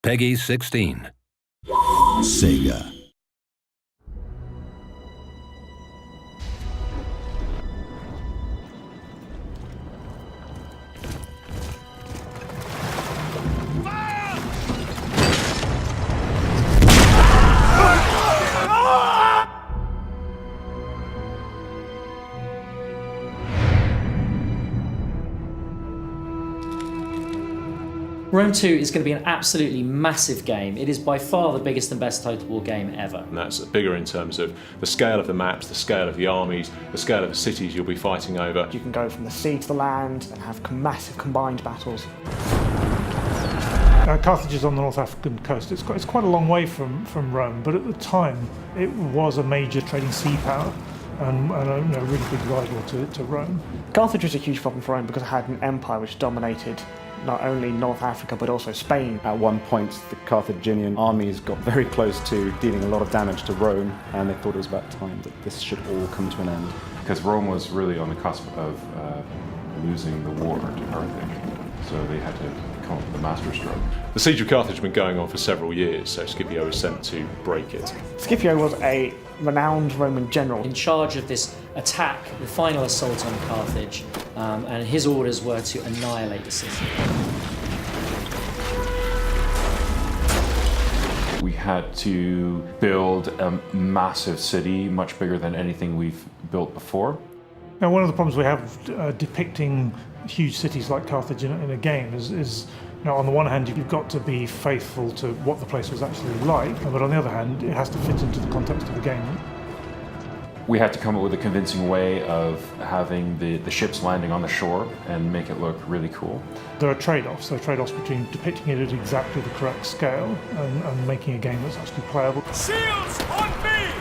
Peggy 16. Sega. Rome 2 is going to be an absolutely massive game. It is by far the biggest and best total war game ever. And that's bigger in terms of the scale of the maps, the scale of the armies, the scale of the cities you'll be fighting over. You can go from the sea to the land and have massive combined battles. Carthage is on the North African coast. It's quite a long way from Rome, but at the time it was a major trading sea power and a really big rival to Rome. Carthage was a huge problem for Rome because it had an empire which dominated not only North Africa but also Spain. At one point the Carthaginian armies got very close to dealing a lot of damage to Rome, and they thought it was about time that this should all come to an end. Because Rome was really on the cusp of losing the war to Carthage, so they had to come up with a masterstroke. The siege of Carthage had been going on for several years, so Scipio was sent to break it. Scipio was a renowned Roman general in charge of this attack, the final assault on Carthage, and his orders were to annihilate the city. We had to build a massive city, much bigger than anything we've built before. Now, one of the problems we have depicting huge cities like Carthage in a game is on the one hand, you've got to be faithful to what the place was actually like, but on the other hand, it has to fit into the context of the game. We had to come up with a convincing way of having the ships landing on the shore and make it look really cool. There are trade-offs. There are trade-offs between depicting it at exactly the correct scale and making a game that's actually playable. Shields on me!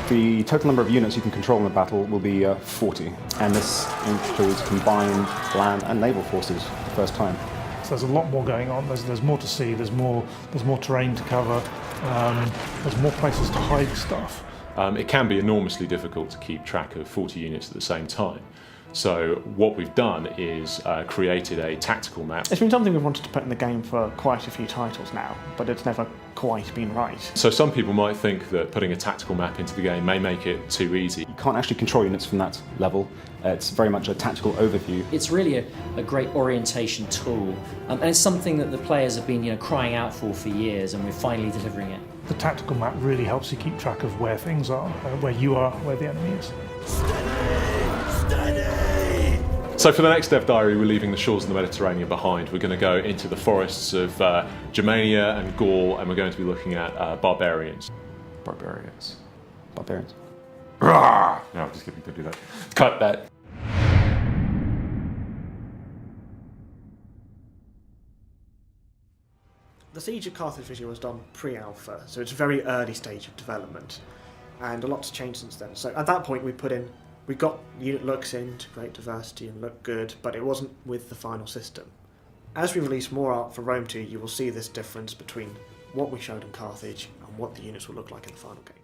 The total number of units you can control in the battle will be 40, and this includes combined land and naval forces for the first time. So there's a lot more going on. There's more to see. There's more terrain to cover. There's more places to hide stuff. It can be enormously difficult to keep track of 40 units at the same time. So what we've done is created a tactical map. It's been something we've wanted to put in the game for quite a few titles now, but it's never quite been right. So some people might think that putting a tactical map into the game may make it too easy. You can't actually control units from that level. It's very much a tactical overview. It's really a great orientation tool, and it's something that the players have been crying out for years, and we're finally delivering it. The tactical map really helps you keep track of where things are, where you are, where the enemy is. So for the next Dev Diary, we're leaving the shores of the Mediterranean behind. We're going to go into the forests of Germania and Gaul, and we're going to be looking at barbarians. Barbarians. Barbarians. Rawr! No, just kidding, don't do that. Cut that. The Siege of Carthage was done pre-alpha, so it's a very early stage of development, and a lot's changed since then. So at that point we got unit looks in to create diversity and look good, but it wasn't with the final system. As we release more art for Rome 2, you will see this difference between what we showed in Carthage and what the units will look like in the final game.